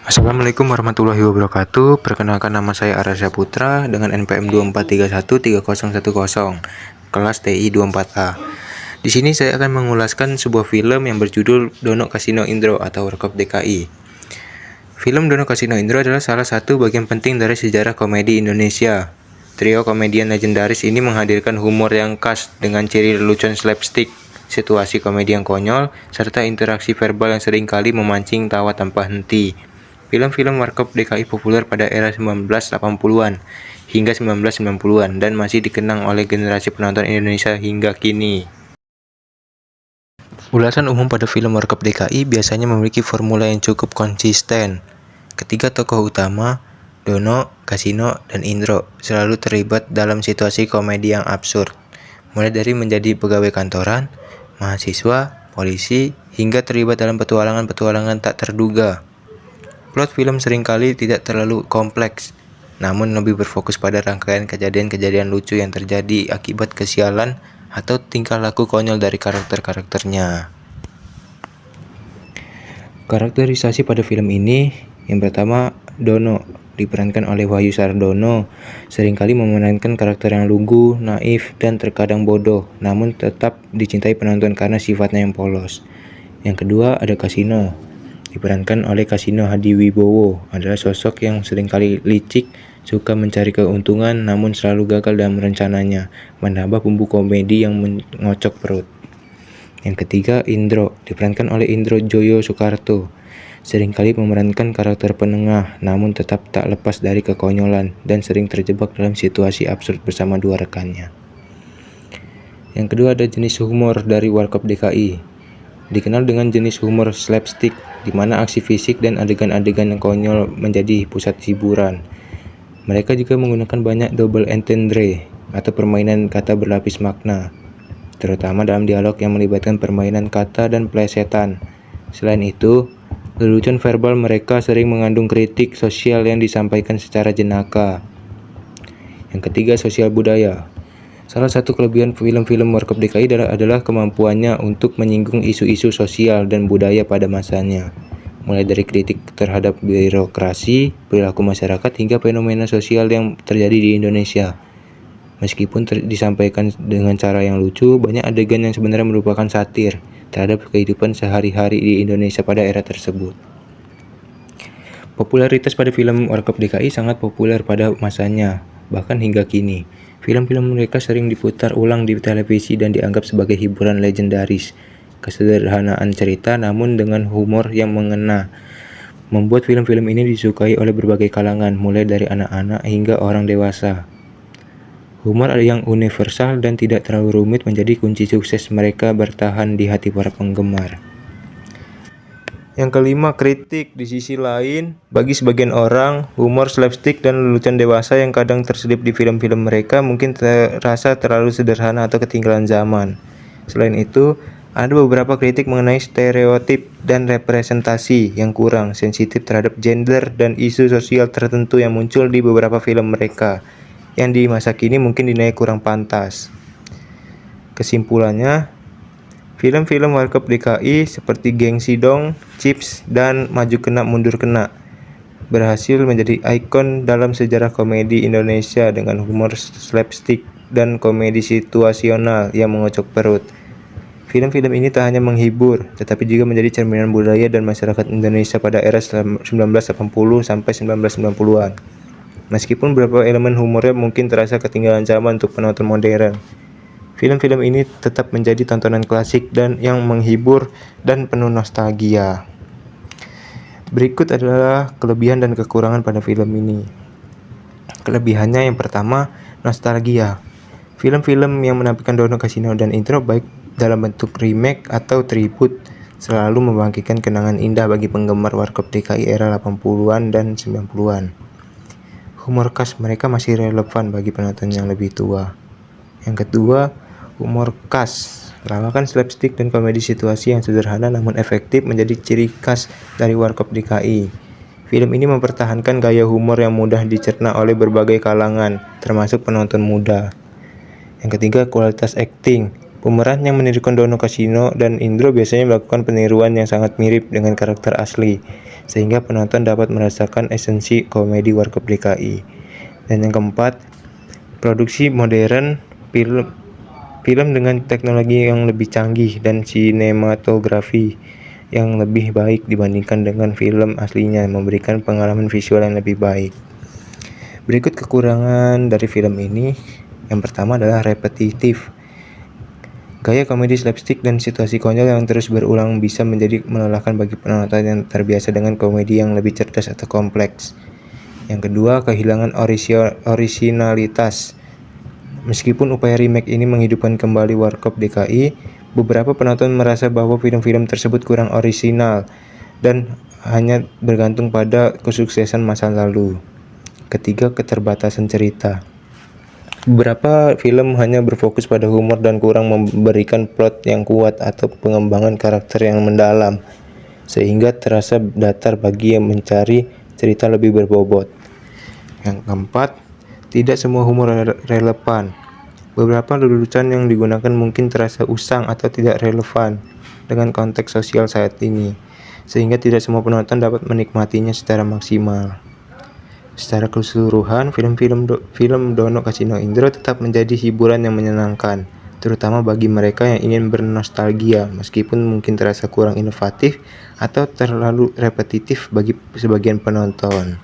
Assalamualaikum warahmatullahi wabarakatuh. Perkenalkan, nama saya Arasya Putra dengan NPM 24313010, kelas TI 24A. Di sini saya akan mengulaskan sebuah film yang berjudul Dono Kasino Indro atau Warkop DKI. Film Dono Kasino Indro adalah salah satu bagian penting dari sejarah komedi Indonesia. Trio komedian legendaris ini menghadirkan humor yang khas dengan ciri lelucon slapstick, situasi komedi yang konyol, serta interaksi verbal yang seringkali memancing tawa tanpa henti. Film-film Warkop DKI populer pada era 1980-an hingga 1990-an dan masih dikenang oleh generasi penonton Indonesia hingga kini. Ulasan umum pada film Warkop DKI biasanya memiliki formula yang cukup konsisten. Ketiga tokoh utama, Dono, Kasino, dan Indro, selalu terlibat dalam situasi komedi yang absurd, mulai dari menjadi pegawai kantoran, mahasiswa, polisi, hingga terlibat dalam petualangan-petualangan tak terduga. Plot film seringkali tidak terlalu kompleks, namun lebih berfokus pada rangkaian kejadian-kejadian lucu yang terjadi akibat kesialan atau tingkah laku konyol dari karakter-karakternya. Karakterisasi pada film ini, yang pertama, Dono, diperankan oleh Wahyu Sardono, seringkali memerankan karakter yang lugu, naif, dan terkadang bodoh, namun tetap dicintai penonton karena sifatnya yang polos. Yang kedua, ada Kasino, diperankan oleh Kasino Hadiwibowo, adalah sosok yang seringkali licik, suka mencari keuntungan namun selalu gagal dalam rencananya, menambah bumbu komedi yang mengocok perut. Yang ketiga, Indro, diperankan oleh Indro Joyo Soekarto, seringkali memerankan karakter penengah namun tetap tak lepas dari kekonyolan dan sering terjebak dalam situasi absurd bersama dua rekannya. Yang kedua, ada jenis humor dari Warkop DKI. Dikenal dengan jenis humor slapstick, di mana aksi fisik dan adegan-adegan yang konyol menjadi pusat hiburan. Mereka juga menggunakan banyak double entendre atau permainan kata berlapis makna, terutama dalam dialog yang melibatkan permainan kata dan plesetan. Selain itu, lelucon verbal mereka sering mengandung kritik sosial yang disampaikan secara jenaka. Yang ketiga, sosial budaya. Salah satu kelebihan film-film Warkop DKI adalah kemampuannya untuk menyinggung isu-isu sosial dan budaya pada masanya, mulai dari kritik terhadap birokrasi, perilaku masyarakat, hingga fenomena sosial yang terjadi di Indonesia. Meskipun disampaikan dengan cara yang lucu, banyak adegan yang sebenarnya merupakan satir terhadap kehidupan sehari-hari di Indonesia pada era tersebut. Popularitas pada film Warkop DKI sangat populer pada masanya, bahkan hingga kini. Film-film mereka sering diputar ulang di televisi dan dianggap sebagai hiburan legendaris. Kesederhanaan cerita namun dengan humor yang mengena membuat film-film ini disukai oleh berbagai kalangan, mulai dari anak-anak hingga orang dewasa. Humor yang universal dan tidak terlalu rumit menjadi kunci sukses mereka bertahan di hati para penggemar. Yang kelima, kritik. Di sisi lain, bagi sebagian orang, humor slapstick dan lelucon dewasa yang kadang terselip di film-film mereka mungkin terasa terlalu sederhana atau ketinggalan zaman. Selain itu, ada beberapa kritik mengenai stereotip dan representasi yang kurang sensitif terhadap gender dan isu sosial tertentu yang muncul di beberapa film mereka, yang di masa kini mungkin dinilai kurang pantas. Kesimpulannya, film-film Warkop DKI seperti Gengsi Dong, Chips, dan Maju Kena Mundur Kena berhasil menjadi ikon dalam sejarah komedi Indonesia dengan humor slapstick dan komedi situasional yang mengocok perut. Film-film ini tak hanya menghibur, tetapi juga menjadi cerminan budaya dan masyarakat Indonesia pada era 1980 sampai 1990-an. Meskipun beberapa elemen humornya mungkin terasa ketinggalan zaman untuk penonton modern, film-film ini tetap menjadi tontonan klasik dan yang menghibur dan penuh nostalgia. Berikut adalah kelebihan dan kekurangan pada film ini. Kelebihannya yang pertama, nostalgia. Film-film yang menampilkan Dono, Kasino, dan Indro baik dalam bentuk remake atau tribute selalu membangkitkan kenangan indah bagi penggemar Warkop DKI era 80-an dan 90-an. Humor khas mereka masih relevan bagi penonton yang lebih tua. Yang kedua, humor khas. Lawakan slapstick dan komedi situasi yang sederhana namun efektif menjadi ciri khas dari Warkop DKI. Film ini mempertahankan gaya humor yang mudah dicerna oleh berbagai kalangan, termasuk penonton muda. Yang ketiga, kualitas akting. Pemeran yang menirukan Dono, Kasino, dan Indro biasanya melakukan peniruan yang sangat mirip dengan karakter asli. sehingga penonton dapat merasakan esensi komedi Warkop DKI. Dan yang keempat, produksi modern, film dengan teknologi yang lebih canggih dan sinematografi yang lebih baik dibandingkan dengan film aslinya, memberikan pengalaman visual yang lebih baik. Berikut kekurangan dari film ini. Yang pertama adalah repetitif. Gaya komedi slapstick dan situasi konyol yang terus berulang bisa menjadi melelahkan bagi penonton yang terbiasa dengan komedi yang lebih cerdas atau kompleks. Yang kedua, kehilangan orisinalitas. Meskipun upaya remake ini menghidupkan kembali Warkop DKI, beberapa penonton merasa bahwa film-film tersebut kurang orisinal dan hanya bergantung pada kesuksesan masa lalu. Ketiga, keterbatasan cerita. Beberapa film hanya berfokus pada humor dan kurang memberikan plot yang kuat atau pengembangan karakter yang mendalam, sehingga terasa datar bagi yang mencari cerita lebih berbobot. Yang keempat, tidak semua humor relevan. Beberapa lelucon yang digunakan mungkin terasa usang atau tidak relevan dengan konteks sosial saat ini, sehingga tidak semua penonton dapat menikmatinya secara maksimal. Secara keseluruhan, film Dono Kasino Indro tetap menjadi hiburan yang menyenangkan, terutama bagi mereka yang ingin bernostalgia, meskipun mungkin terasa kurang inovatif atau terlalu repetitif bagi sebagian penonton.